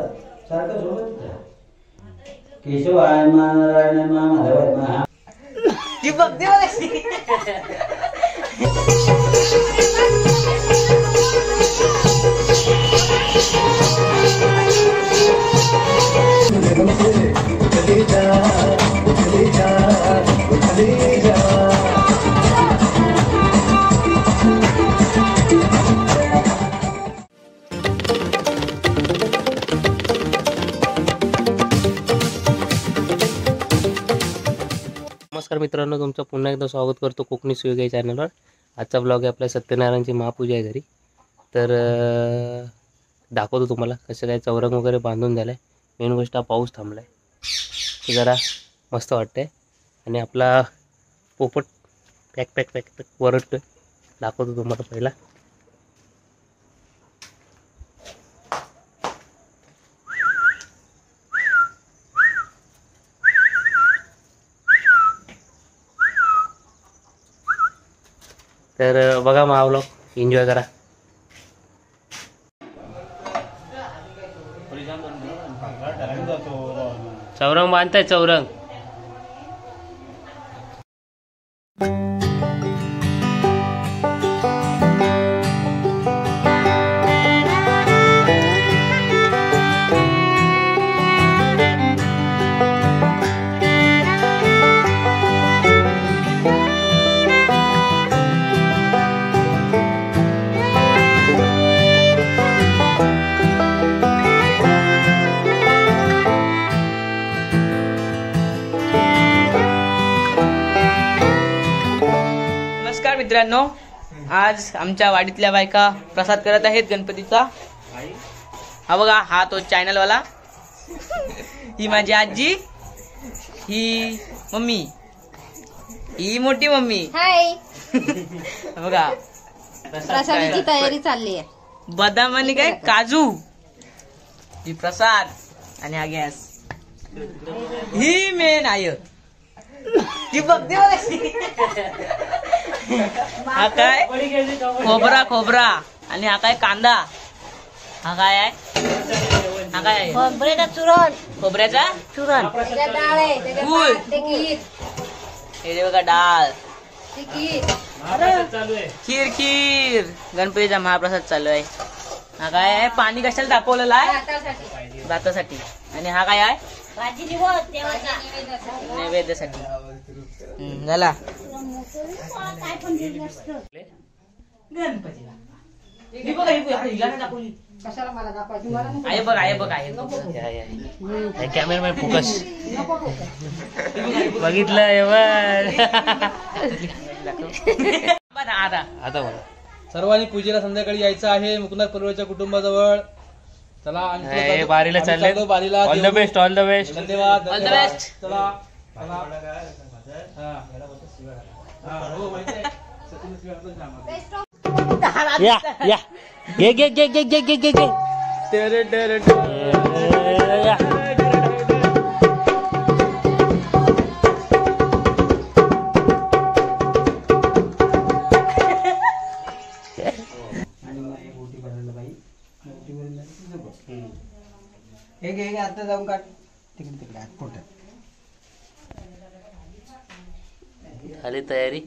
सारखं सोबत केशव आहे नारायण माधव ती बघते नमस्कार मित्रांनो, तुमचं पुन्हा एकदा स्वागत करतो कोकणी सुयोगी चॅनलवर। आजचा ब्लॉग आहे आपल्या सत्यनारायणची महापूजा आहे घरी। तर दाखवतो तुम्हाला कसं काय चौरंग वगैरे बांधून झालं आहे। मेन गोष्ट हा पाऊस थांबला आहे, ते जरा मस्त वाटतंय। आणि आपला पोपट पॅक पॅक पॅक पॅक वरटतोय, दाखवतो तुम्हाला पहिला। तर बघा महा ब्लॉग, एन्जॉय करा। चौरंग बांधताय चौरंग। नमस्कार मित्रांनो, आज आमच्या वाडीतल्या बायका प्रसाद करत आहेत गणपतीचा। हा बघा, हा तो चॅनल वाला, ही माझी आजी, ही मम्मी, ही मोठी मम्मी। हाय, बघा प्रसादाची तयारी चालली आहे। बदाम आणि काय काजू, ही प्रसाद आणि हा गॅस, ही मेन आय ती बघते हा काय खोबरा आणि हा काय कांदा, हा काय आहे, हा काय आहे खोबऱ्याचा चुरण, खोबऱ्याचा चुरण, डाळ आहे, गुळ, हे बघा डाळ, खीर खीर गणपतीचा महाप्रसाद चालू आहे। हा काय आहे, पाणी कशाला तापवलेला आहे, भातासाठी। आणि हा काय आहे, नैवेद्यासाठी। झाला गणपतीला आहे बघ, आहे बघ, आहे कॅमेरामॅन फोकस बघितलं आता बघा। सर्वांनी पूजेला संध्याकाळी यायचं आहे मुकुंदात परिवाराच्या कुटुंबाजवळ। चला बारीला चालले, बारीला। All the best, all the best, धन्यवाद, ऑल द बेस्ट। चला या या गे गे गे गे गे गे गे गे टर टर टर। आता जाऊन काढ तिकडे तिकडे आत पोटात। झाली तयारी।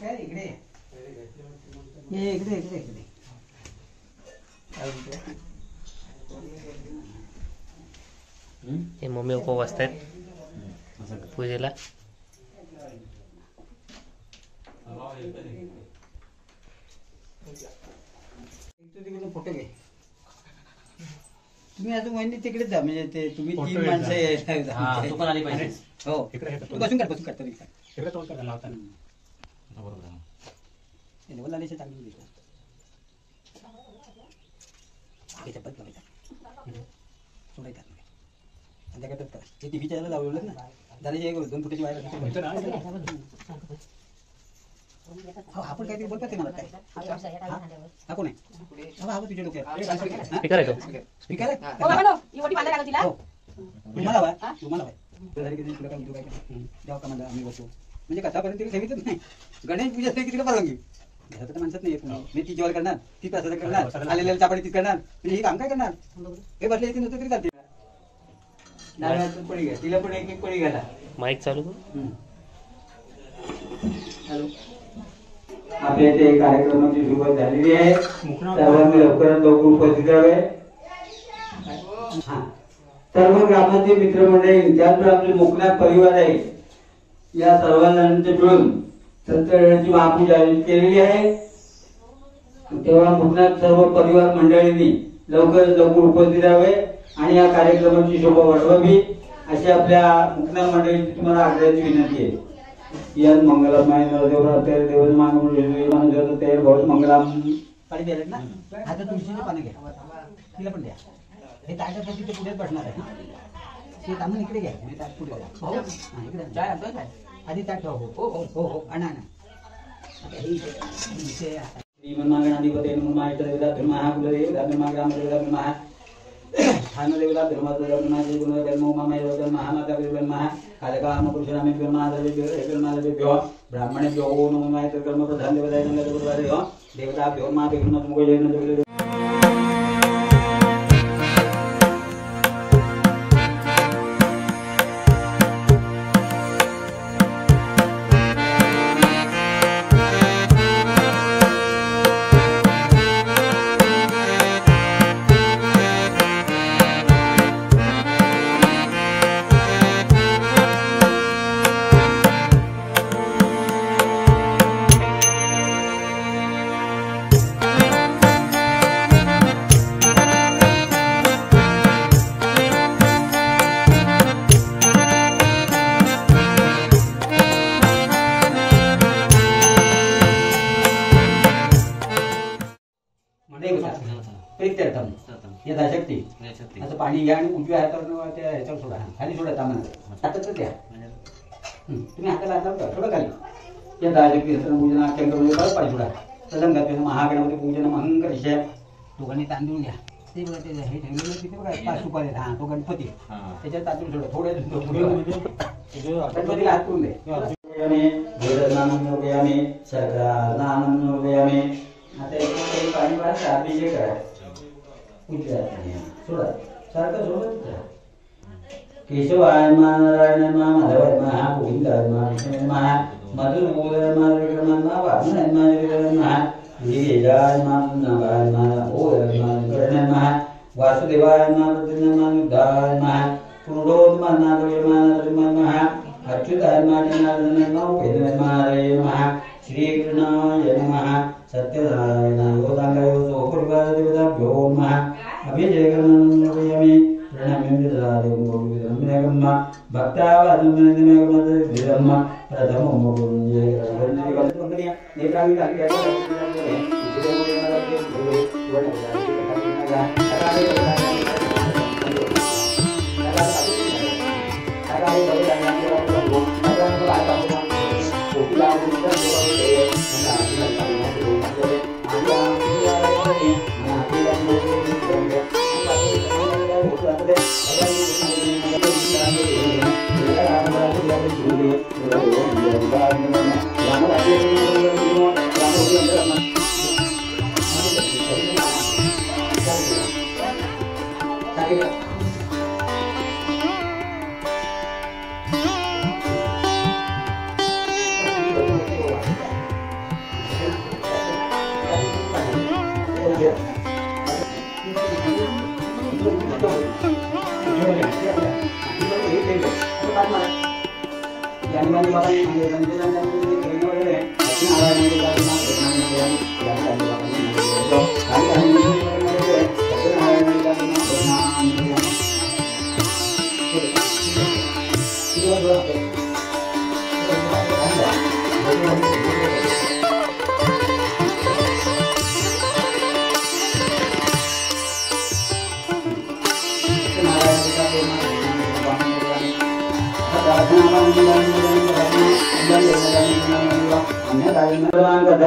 काय इकडे ये, इकडे इकडे इकडे। हे मम्मी पप्पा बसतायत पूजेला। फोटो घे तुम्ही, अजून वहिनी तिकडेच जा, म्हणजे ते तुम्ही तीन माणसं तू पण आली पाहिजे। हो, बसून कर, बसून कर तरी काय चांगली सोडायचं संध्याकाळ ते टीव्हीच्या याला लावलेलं ना, झाले 2 फुटाची वायर। आपण काहीतरी बोलतो ते मला काय, हा कोण आहे, हा तुझ्या डोक्यात स्पीकर आहे तो, स्पीकर आहे तुम्हाला जेव्हा का आम्ही बसू, म्हणजे कथापर्यंत ठेवीतच नाही। गणेश पूजा असते की तिला परवानगी, घरात तर माणसंच नाही येत. मी ती जेवण करणार, ती प्रसाद करणार, आलेल्या चापाडी ती करणार, म्हणजे हे काम काय करणार? हे बसले येते नव्हतं तरी चालते. नारळातून पडी घ्या, तिला पण एक एक पडी घाला. माईक चालू कर. हॅलो. आपल्या इथे कार्यक्रमाची सुरुवात झालेली आहे. सर्वांनी लवकरात लवकर उपस्थित राहावे. सर्व ग्रामातील मित्रमंडळी, त्याचबरोबर आपले मुकनाथ परिवार आहे, या सर्वांना मिळून सत्यनारायणाची महापूजा आयोजित केलेली आहे. तेव्हा मुकनाथ सर्व परिवार मंडळींनी लवकरात लवकर उपस्थित राहावे आणि या कार्यक्रमाची शोभा वाढवावी अशी आपल्या मुकनाथ मंडळीची तुम्हाला आग्रहाची विनंती आहे. यन मंगलमय नरदेवरात्रे देवन मांगमुळे तेर बहुत मंगलम. पाणी द्यायला ना, आता तुळशीचं पाणी घ्या, तिला पण द्या. हे ताटासाठी ते पुढेच बसणार आहे. ते तांबून इकडे घ्या, मी ताट पुढे घ्या. हो इकडे काय आणतोय काय आधी ताट ठेवा. हो हो हो हो आणा आणा. आता हे इथे श्रीमन मागणाधिपते माहिती महाकुलदेव धर्म ग्रामदेव महा स्थानदेवता धर्माचे गुणधर्म मामेव महामाता महा कालकाम पुरुषामे माधवेभ्यो ब्राह्मणेभ्यो नमो माहिती कर्म प्रधान देवता देवताभ्यो मा मुख. यथाशक्ती असं पाणी घ्या आणि उजव्या हातावर त्या ह्याच्यावर सोडा, खाली सोडा तांबणा हातात द्या. तुम्ही हाताला हात लावता थोडं खाली. यथाशक्ती पूजन अत्यंत पाणी सोडा. तदंग महागणपती पूजन महंकर विषय. दोघांनी तांदूळ घ्या. ते बघा ते हे ठेवलेलं तिथे बघा 5 रुपये. हा तो गणपती त्याच्यात तांदूळ सोडा. थोडे गणपतीला हात करून दे. आता एक पाणी पाहिजे अभिषेक करा. सोडा सारखं सोडत केशवाय मा नारायण मा माधवाय मा गोविंदाय मा विष्णुवाय मा मधुसूदनाय मा विक्रमाय मा वामनाय मा विक्रमाय मा गिरिजाय मा नागाय मा ओय मा करणाय मा वासुदेवाय मा प्रद्युम्नाय मा युद्धाय मा पुरुषोत्तमाय मा नारायणाय मा अच्युताय मा जनार्दनाय मा उपेन्द्राय मा हरये मा श्रीकृष्णाय नमः. सत्यनारायणाय गोदांगाय सोपरिवार देवताभ्यो नमः. अभिषेकर्मयामि प्रणम्य विदधादेवं गोविन्दं भक्तावादं प्रथमो गुरुञ्जय गणपति नेत्रामि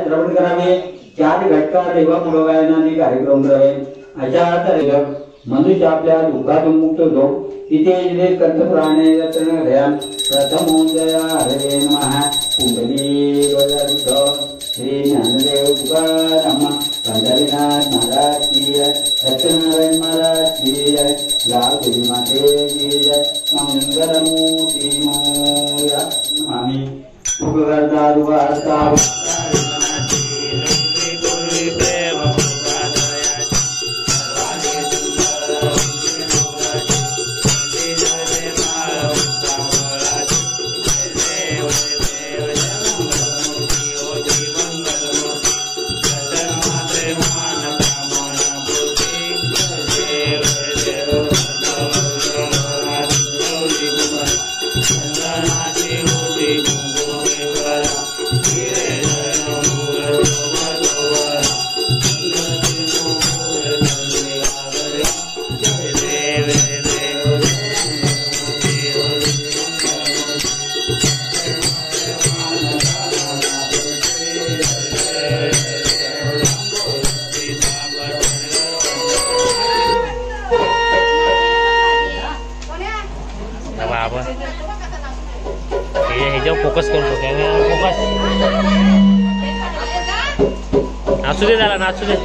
श्रवण करावे. 4 घटका देवा पुरवायनाने कार्यक्रम करावे. अशा तऱ्हेने मनुष्य आपल्या दुःखातून मुक्त होतो. इथे कंठपुराणे प्रथमोदया हरे नमः. पुंडलिक वरद श्री ज्ञानदेव तुकाराम पंढरीनाथ महाराज की जय, सत्यनारायण महाराज की जय, लाल देवी माते की जय, मंगलमूर्ती मोरया नमामि सुखकर्ता दुःखहर्ता ह्याच्यावर फोकस करतो कॅमेरा फोकस नाचू दे झाला नाचू दे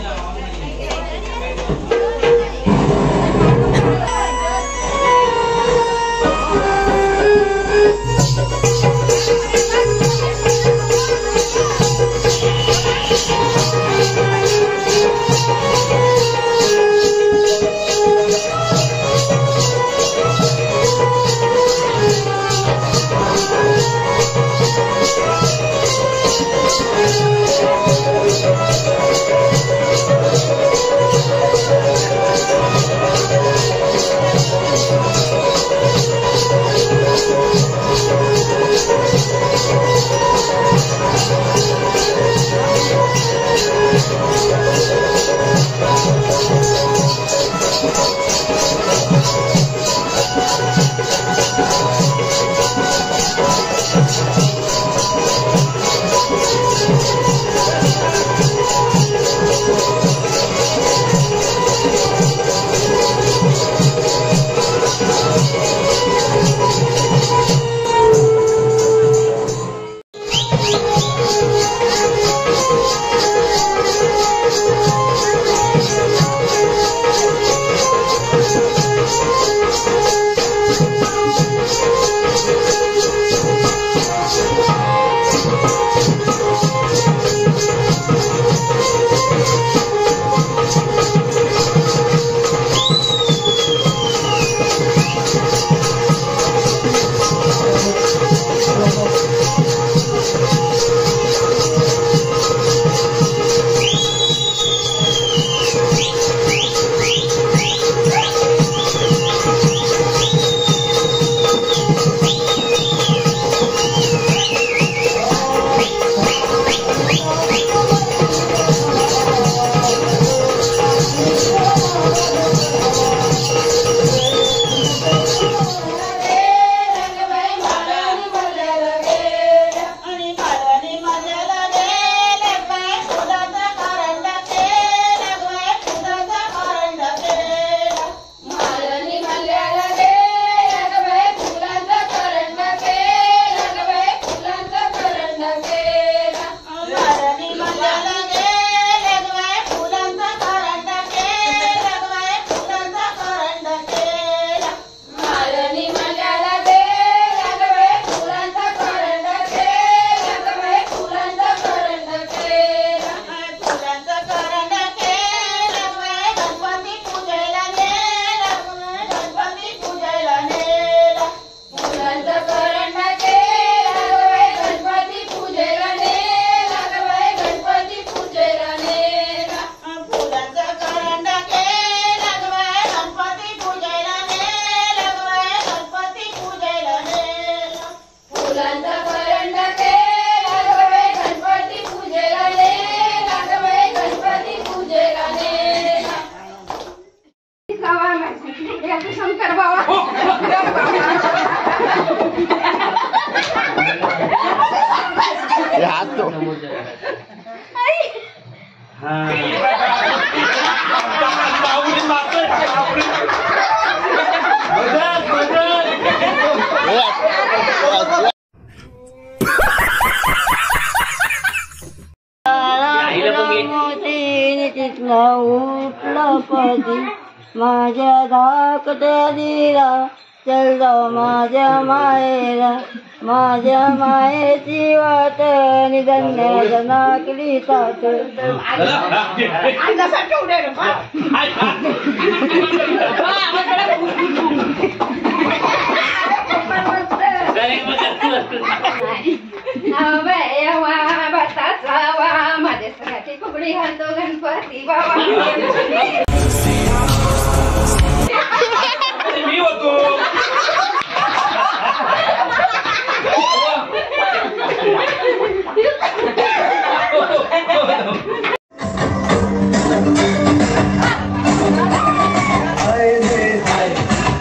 रात्रीने तिथनं उठलं पळती माझ्या धाकट्या दिरा चल जाऊ माझ्या मायेला माझ्या मायेची वाट निधन्याच्या नाकली ताट माझ्या सगळ्याची फुगडी घालतो गणपती बाबा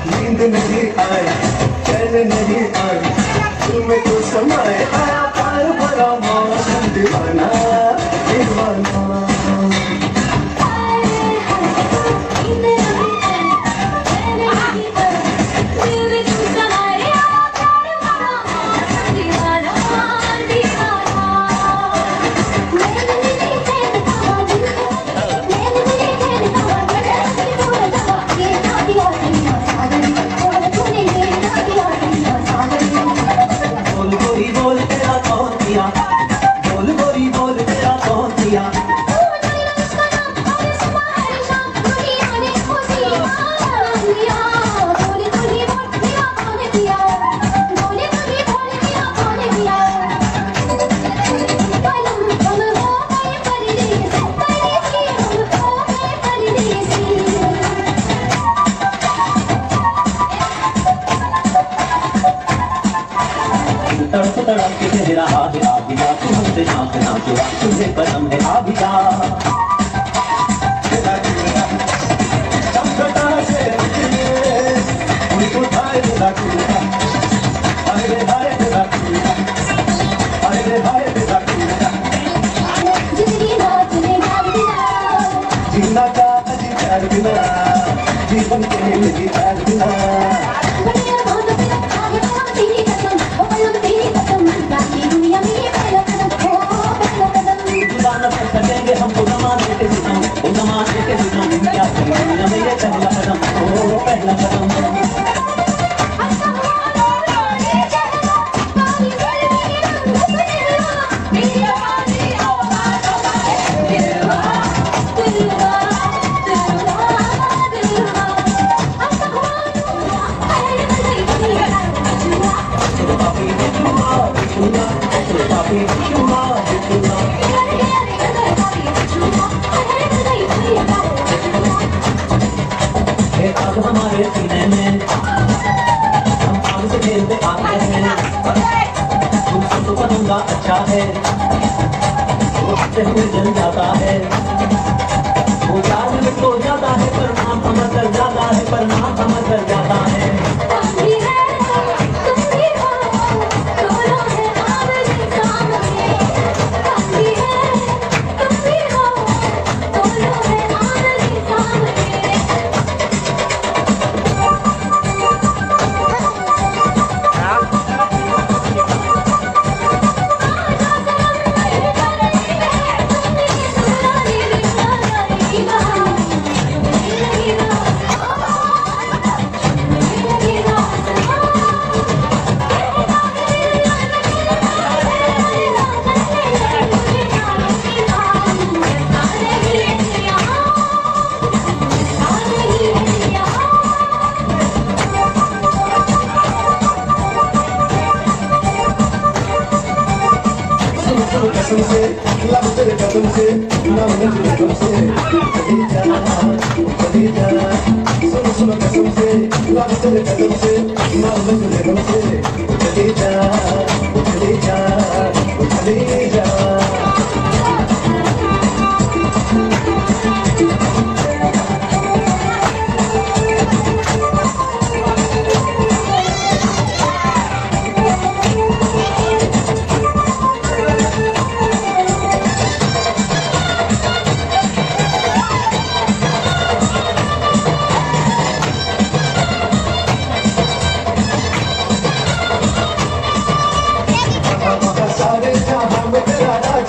नींद नहीं आई चैन नहीं आई तुम्हें तो समय आया पार भरा मौसम दीवाना दीवाना तड़प तड़प के कह रहा है आबिया तू हमसे झांकना चुरा तुझे कसम है आबिया जीना का अधिकार बिना जीवन के अधिकार बिना सकेंगे हमको जमाने के दिनों वो जमाने के दिनों क्या दुनिया में ये पहला कदम ओ पहला कदम आग हमारे सीने में हम आग से खेलते आते हैं तुमसे तो बनूंगा अच्छा है वो हंसते हुए जल जाता है वो चार मिनट हो जाता है पर नाम समझ कर जाता है पर नाम समझ कर जाता है कसम से लब तेरे कसम से ना मुझे कसम से कभी जाना कभी जाना सुनो सुनो कसम से लब तेरे कसम से ना मुझे कसम से कभी जाना कभी जाना कभी जाना सारे जहां में तेरा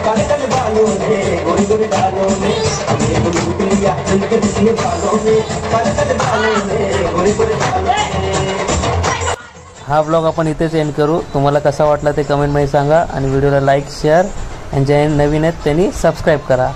काले काले बालों में गोरे गोरे बालों में हमें तो लूट लिया दिल के पिछले बालों में काले काले बालों में गोरे गोरे बालों में। हा ब्लॉग आपण इथेच एंड करू. तुम्हाला कसा वाटला ते कमेंटमध्ये सांगा आणि व्हिडिओला लाईक शेअर आणि जे नवीन आहेत त्यांनी सबस्क्राईब करा.